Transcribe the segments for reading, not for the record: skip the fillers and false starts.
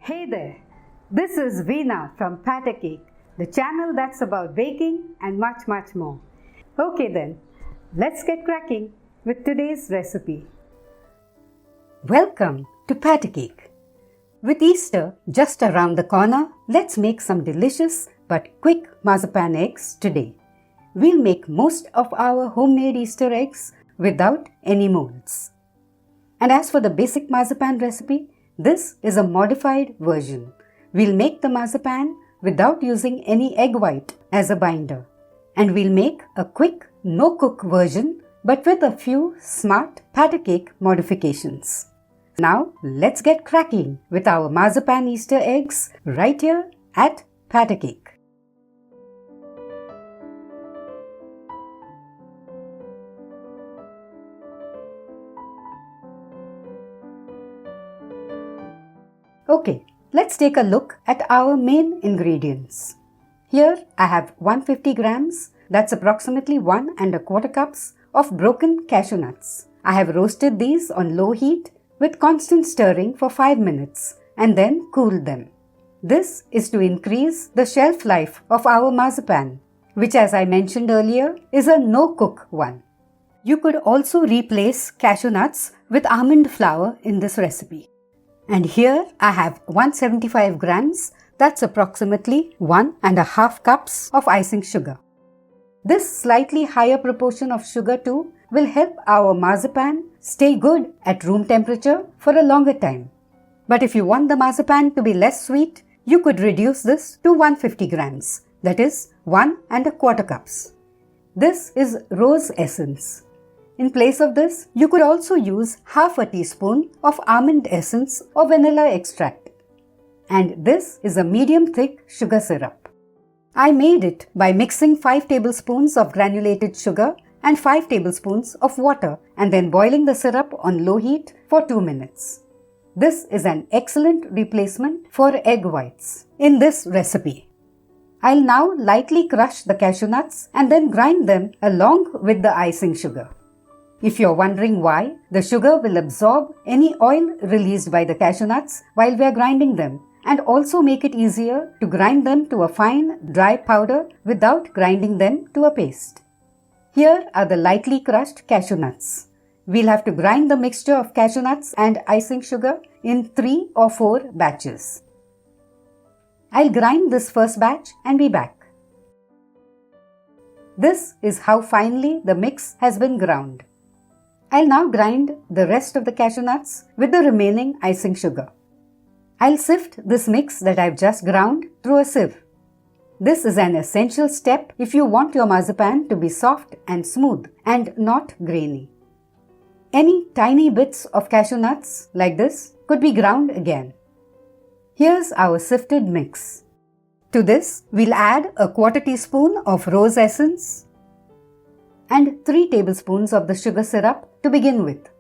Hey there, this is Veena from Patter Cake, the channel that's about baking and much more. Okay then, let's get cracking with today's recipe. Welcome to Patter Cake. With Easter just around the corner, let's make some delicious but quick marzipan eggs today. We'll make most of our homemade Easter eggs without any molds. And as for the basic marzipan recipe, this is a modified version. We'll make the marzipan without using any egg white as a binder. And we'll make a quick no-cook version but with a few smart patter cake modifications. Now let's get cracking with our marzipan Easter eggs right here at Patter Cake. Okay, let's take a look at our main ingredients. Here I have 150 grams, that's approximately 1¼ cups of broken cashew nuts. I have roasted these on low heat with constant stirring for 5 minutes and then cooled them. This is to increase the shelf life of our marzipan, which as I mentioned earlier is a no-cook one. You could also replace cashew nuts with almond flour in this recipe. And here I have 175 grams, that's approximately 1½ cups of icing sugar. This slightly higher proportion of sugar too will help our marzipan stay good at room temperature for a longer time. But if you want the marzipan to be less sweet, you could reduce this to 150 grams, that is 1¼ cups. This is rose essence. In place of this, you could also use ½ teaspoon of almond essence or vanilla extract. And this is a medium thick sugar syrup. I made it by mixing 5 tablespoons of granulated sugar and 5 tablespoons of water and then boiling the syrup on low heat for 2 minutes. This is an excellent replacement for egg whites in this recipe. I'll now lightly crush the cashew nuts and then grind them along with the icing sugar. If you're wondering why, the sugar will absorb any oil released by the cashew nuts while we are grinding them and also make it easier to grind them to a fine, dry powder without grinding them to a paste. Here are the lightly crushed cashew nuts. We'll have to grind the mixture of cashew nuts and icing sugar in 3 or 4 batches. I'll grind this first batch and be back. This is how finely the mix has been ground. I'll now grind the rest of the cashew nuts with the remaining icing sugar. I'll sift this mix that I've just ground through a sieve. This is an essential step if you want your marzipan to be soft and smooth and not grainy. Any tiny bits of cashew nuts like this could be ground again. Here's our sifted mix. To this, we'll add a ¼ teaspoon of rose essence and 3 tablespoons of the sugar syrup to begin with.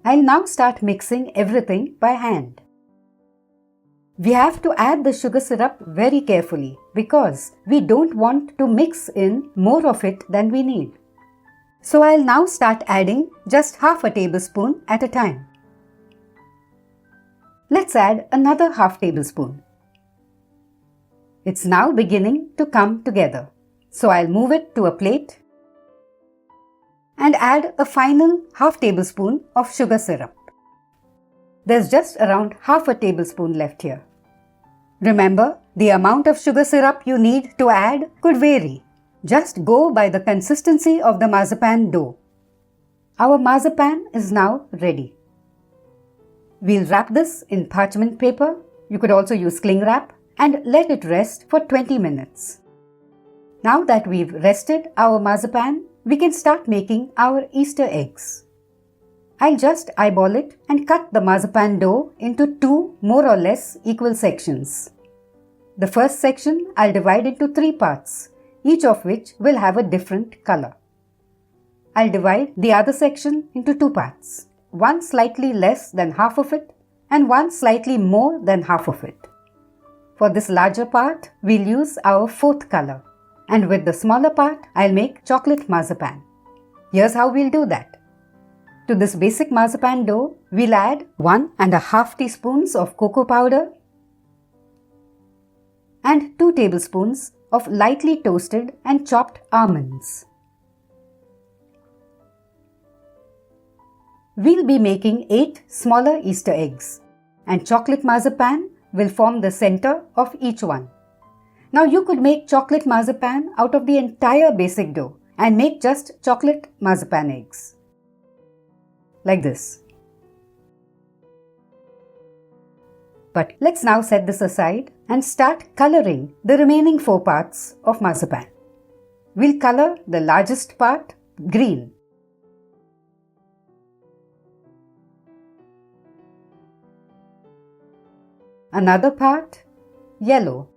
I'll now start mixing everything by hand. We have to add the sugar syrup very carefully because we don't want to mix in more of it than we need. So I'll now start adding just ½ tablespoon at a time. Let's add another ½ tablespoon. It's now beginning to come together. So I'll move it to a plate and add a final ½ tablespoon of sugar syrup. There's just around ½ tablespoon left here. Remember, the amount of sugar syrup you need to add could vary. Just go by the consistency of the marzipan dough. Our marzipan is now ready. We'll wrap this in parchment paper, you could also use cling wrap, and let it rest for 20 minutes. Now that we've rested our marzipan, we can start making our Easter eggs. I'll just eyeball it and cut the marzipan dough into 2 more or less equal sections. The first section I'll divide into 3 parts, each of which will have a different color. I'll divide the other section into 2 parts, one slightly less than half of it and one slightly more than half of it. For this larger part, we'll use our 4th color. And with the smaller part, I'll make chocolate marzipan. Here's how we'll do that. To this basic marzipan dough, we'll add 1½ teaspoons of cocoa powder and 2 tablespoons of lightly toasted and chopped almonds. We'll be making 8 smaller Easter eggs, and chocolate marzipan will form the center of each one. Now you could make chocolate marzipan out of the entire basic dough and make just chocolate marzipan eggs. Like this. But let's now set this aside and start coloring the remaining 4 parts of marzipan. We'll color the largest part green. Another part yellow.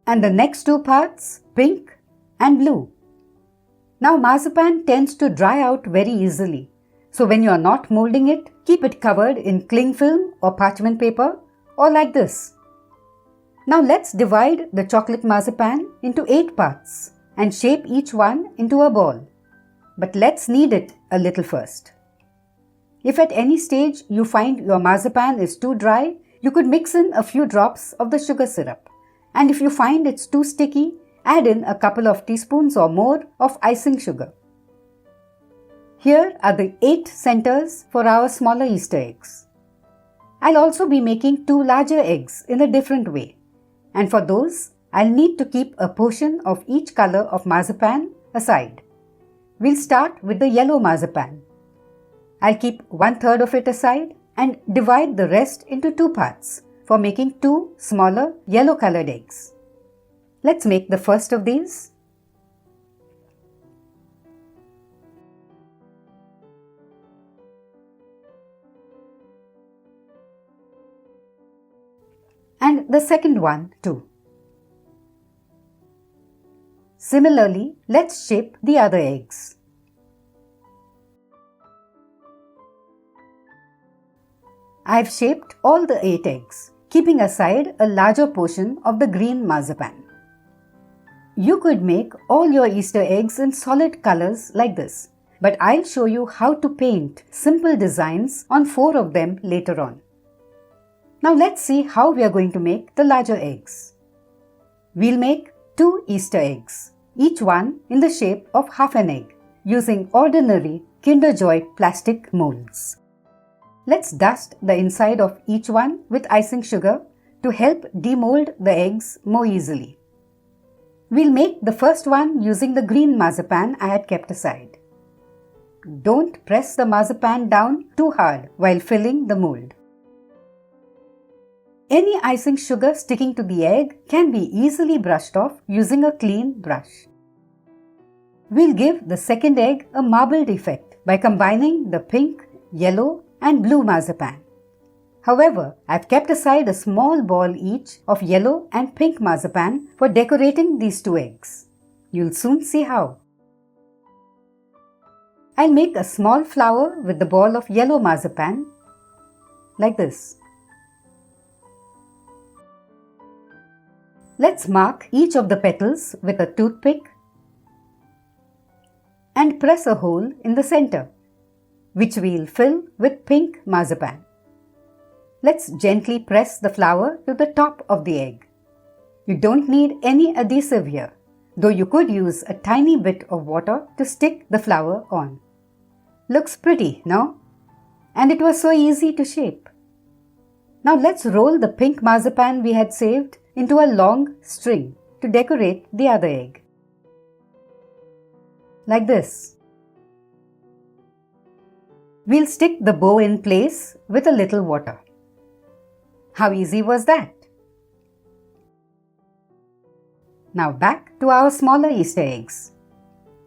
And the next 2 parts pink and blue. Now marzipan tends to dry out very easily. So when you are not molding it, keep it covered in cling film or parchment paper or like this. Now let's divide the chocolate marzipan into 8 parts and shape each one into a ball. But let's knead it a little first. If at any stage you find your marzipan is too dry, you could mix in a few drops of the sugar syrup. And if you find it's too sticky, add in a couple of teaspoons or more of icing sugar. Here are the 8 centers for our smaller Easter eggs. I'll also be making 2 larger eggs in a different way. And for those, I'll need to keep a portion of each color of marzipan aside. We'll start with the yellow marzipan. I'll keep 1/3 of it aside and divide the rest into 2 parts for making 2 smaller yellow colored eggs. Let's make the first of these. And the second one too. Similarly, let's shape the other eggs. I've shaped all the 8 eggs, keeping aside a larger portion of the green marzipan. You could make all your Easter eggs in solid colors like this, but I'll show you how to paint simple designs on 4 of them later on. Now let's see how we are going to make the larger eggs. We'll make 2 Easter eggs, each one in the shape of half an egg, using ordinary Kinder Joy plastic molds. Let's dust the inside of each one with icing sugar to help demold the eggs more easily. We'll make the first one using the green marzipan I had kept aside. Don't press the marzipan down too hard while filling the mold. Any icing sugar sticking to the egg can be easily brushed off using a clean brush. We'll give the second egg a marbled effect by combining the pink, yellow, and blue marzipan. However, I've kept aside a small ball each of yellow and pink marzipan for decorating these 2 eggs. You'll soon see how. I'll make a small flower with the ball of yellow marzipan, like this. Let's mark each of the petals with a toothpick and press a hole in the center, which we'll fill with pink marzipan. Let's gently press the flower to the top of the egg. You don't need any adhesive here, though you could use a tiny bit of water to stick the flower on. Looks pretty, no? And it was so easy to shape. Now let's roll the pink marzipan we had saved into a long string to decorate the other egg. Like this. We'll stick the bow in place with a little water. How easy was that? Now back to our smaller Easter eggs.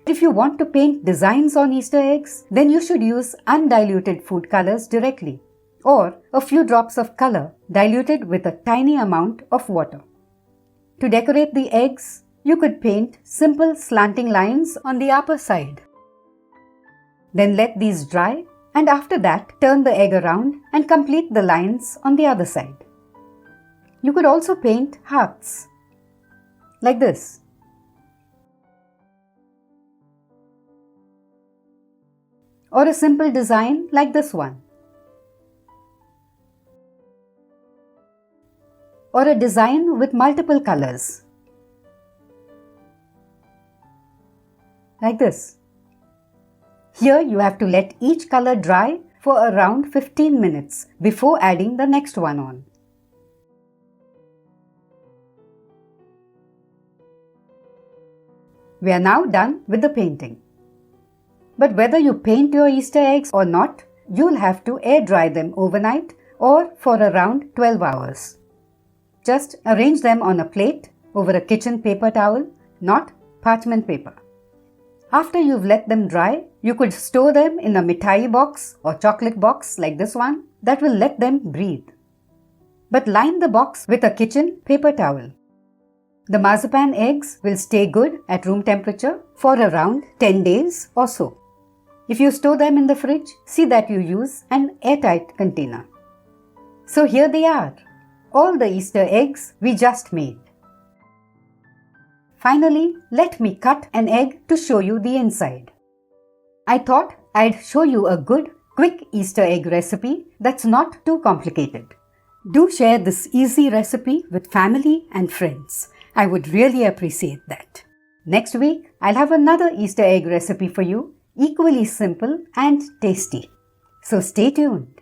If you want to paint designs on Easter eggs, then you should use undiluted food colors directly, or a few drops of color diluted with a tiny amount of water. To decorate the eggs, you could paint simple slanting lines on the upper side. Then let these dry, and after that turn the egg around and complete the lines on the other side. You could also paint hearts, like this. or a simple design like this one, or a design with multiple colors like this. Here you have to let each color dry for around 15 minutes before adding the next one on. We are now done with the painting. But whether you paint your Easter eggs or not, you'll have to air dry them overnight or for around 12 hours. Just arrange them on a plate over a kitchen paper towel, not parchment paper. After you've let them dry, you could store them in a mithai box or chocolate box like this one that will let them breathe. But line the box with a kitchen paper towel. The marzipan eggs will stay good at room temperature for around 10 days or so. If you store them in the fridge, see that you use an airtight container. So here they are, all the Easter eggs we just made. Finally, let me cut an egg to show you the inside. I thought I'd show you a good, quick Easter egg recipe that's not too complicated. Do share this easy recipe with family and friends. I would really appreciate that. Next week, I'll have another Easter egg recipe for you, equally simple and tasty. So stay tuned.